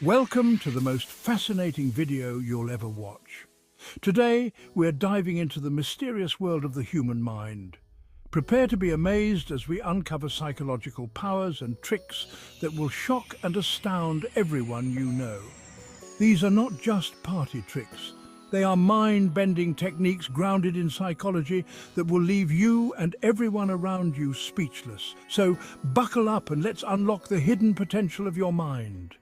Welcome to the most fascinating video you'll ever watch. Today, we're diving into the mysterious world of the human mind. Prepare to be amazed as we uncover psychological powers and tricks that will shock and astound everyone you know. These are not just party tricks. They are mind-bending techniques grounded in psychology that will leave you and everyone around you speechless. So buckle up and let's unlock the hidden potential of your mind.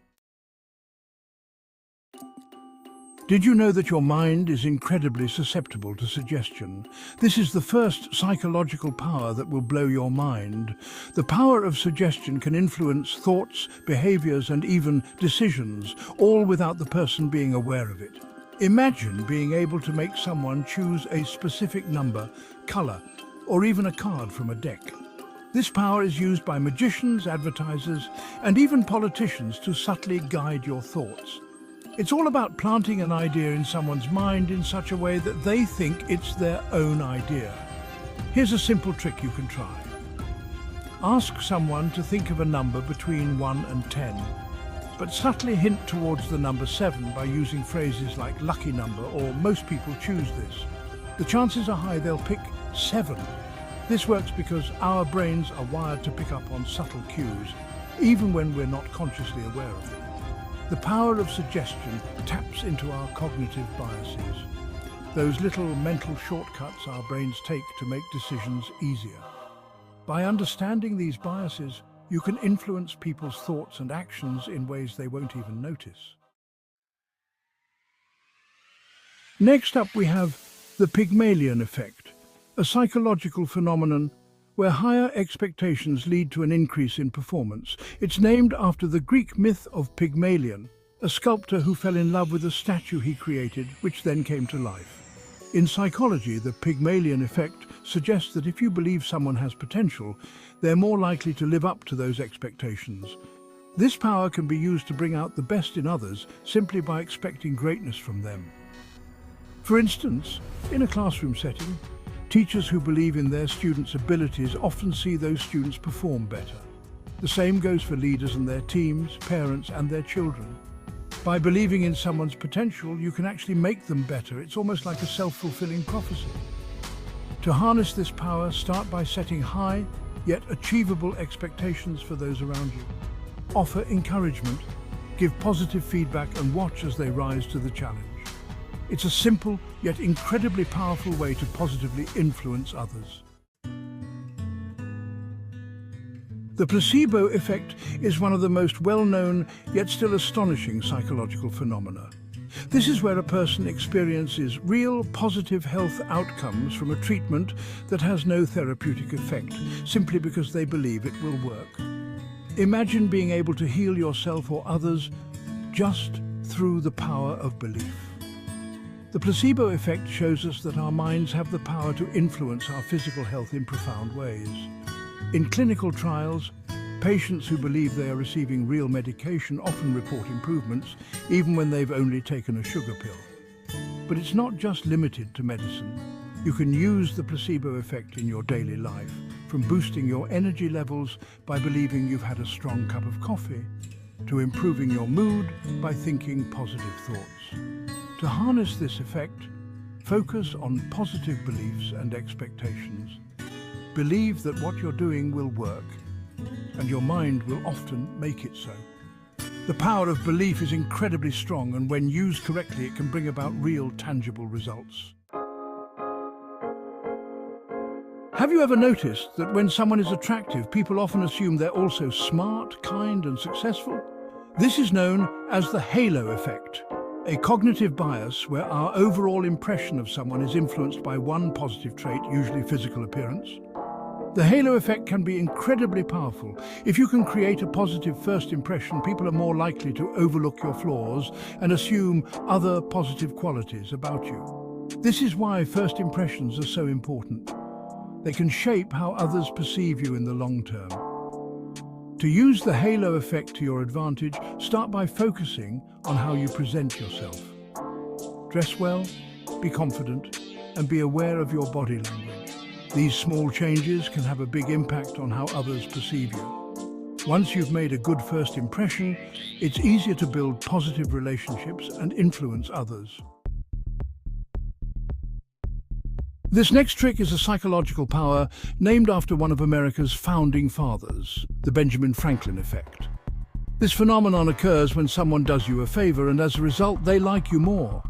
Did you know that your mind is incredibly susceptible to suggestion? This is the first psychological power that will blow your mind. The power of suggestion can influence thoughts, behaviors, and even decisions, all without the person being aware of it. Imagine being able to make someone choose a specific number, color, or even a card from a deck. This power is used by magicians, advertisers, and even politicians to subtly guide your thoughts. It's all about planting an idea in someone's mind in such a way that they think it's their own idea. Here's a simple trick you can try. Ask someone to think of a number between 1 and 10, but subtly hint towards the number 7 by using phrases like lucky number or most people choose this. The chances are high they'll pick 7. This works because our brains are wired to pick up on subtle cues, even when we're not consciously aware of them. The power of suggestion taps into our cognitive biases, those little mental shortcuts our brains take to make decisions easier. By understanding these biases, you can influence people's thoughts and actions in ways they won't even notice. Next up, we have the Pygmalion effect, a psychological phenomenon where higher expectations lead to an increase in performance. It's named after the Greek myth of Pygmalion, a sculptor who fell in love with a statue he created, which then came to life. In psychology, the Pygmalion effect suggests that if you believe someone has potential, they're more likely to live up to those expectations. This power can be used to bring out the best in others simply by expecting greatness from them. For instance, in a classroom setting, teachers who believe in their students' abilities often see those students perform better. The same goes for leaders and their teams, parents and their children. By believing in someone's potential, you can actually make them better. It's almost like a self-fulfilling prophecy. To harness this power, start by setting high, yet achievable expectations for those around you. Offer encouragement, give positive feedback and watch as they rise to the challenge. It's a simple, yet incredibly powerful way to positively influence others. The placebo effect is one of the most well-known, yet still astonishing psychological phenomena. This is where a person experiences real positive health outcomes from a treatment that has no therapeutic effect, simply because they believe it will work. Imagine being able to heal yourself or others just through the power of belief. The placebo effect shows us that our minds have the power to influence our physical health in profound ways. In clinical trials, patients who believe they are receiving real medication often report improvements, even when they've only taken a sugar pill. But it's not just limited to medicine. You can use the placebo effect in your daily life, from boosting your energy levels by believing you've had a strong cup of coffee, to improving your mood by thinking positive thoughts. To harness this effect, focus on positive beliefs and expectations. Believe that what you're doing will work, and your mind will often make it so. The power of belief is incredibly strong, and when used correctly, it can bring about real, tangible results. Have you ever noticed that when someone is attractive, people often assume they're also smart, kind, and successful? This is known as the halo effect, a cognitive bias where our overall impression of someone is influenced by one positive trait, usually physical appearance. The halo effect can be incredibly powerful. If you can create a positive first impression, people are more likely to overlook your flaws and assume other positive qualities about you. This is why first impressions are so important. They can shape how others perceive you in the long term. To use the halo effect to your advantage, start by focusing on how you present yourself. Dress well, be confident, and be aware of your body language. These small changes can have a big impact on how others perceive you. Once you've made a good first impression, it's easier to build positive relationships and influence others. This next trick is a psychological power named after one of America's founding fathers, the Benjamin Franklin effect. This phenomenon occurs when someone does you a favor and as a result they like you more.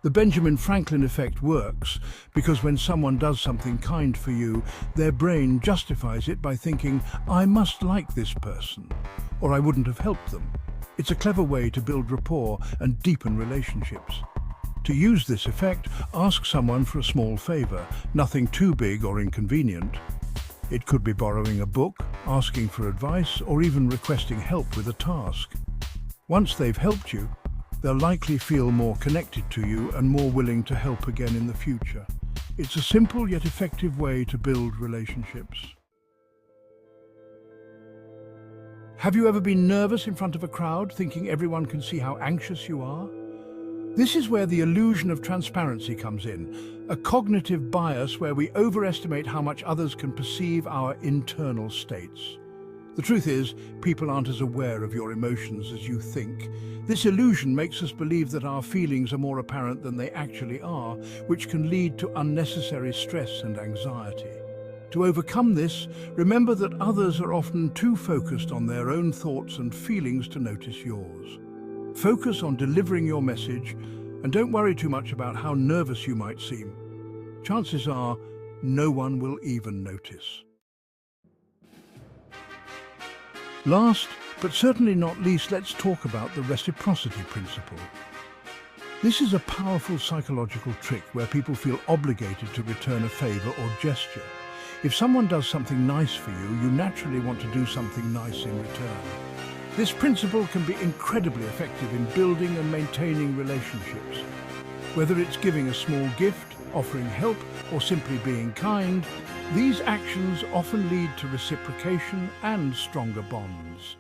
The Benjamin Franklin effect works because when someone does something kind for you, their brain justifies it by thinking, I must like this person, or I wouldn't have helped them. It's a clever way to build rapport and deepen relationships. To use this effect, ask someone for a small favor, nothing too big or inconvenient. It could be borrowing a book, asking for advice, or even requesting help with a task. Once they've helped you, they'll likely feel more connected to you and more willing to help again in the future. It's a simple yet effective way to build relationships. Have you ever been nervous in front of a crowd, thinking everyone can see how anxious you are? This is where the illusion of transparency comes in, a cognitive bias where we overestimate how much others can perceive our internal states. The truth is, people aren't as aware of your emotions as you think. This illusion makes us believe that our feelings are more apparent than they actually are, which can lead to unnecessary stress and anxiety. To overcome this, remember that others are often too focused on their own thoughts and feelings to notice yours. Focus on delivering your message and don't worry too much about how nervous you might seem. Chances are, no one will even notice. Last, but certainly not least, let's talk about the reciprocity principle. This is a powerful psychological trick where people feel obligated to return a favor or gesture. If someone does something nice for you, you naturally want to do something nice in return. This principle can be incredibly effective in building and maintaining relationships. Whether it's giving a small gift, offering help, or simply being kind, these actions often lead to reciprocation and stronger bonds.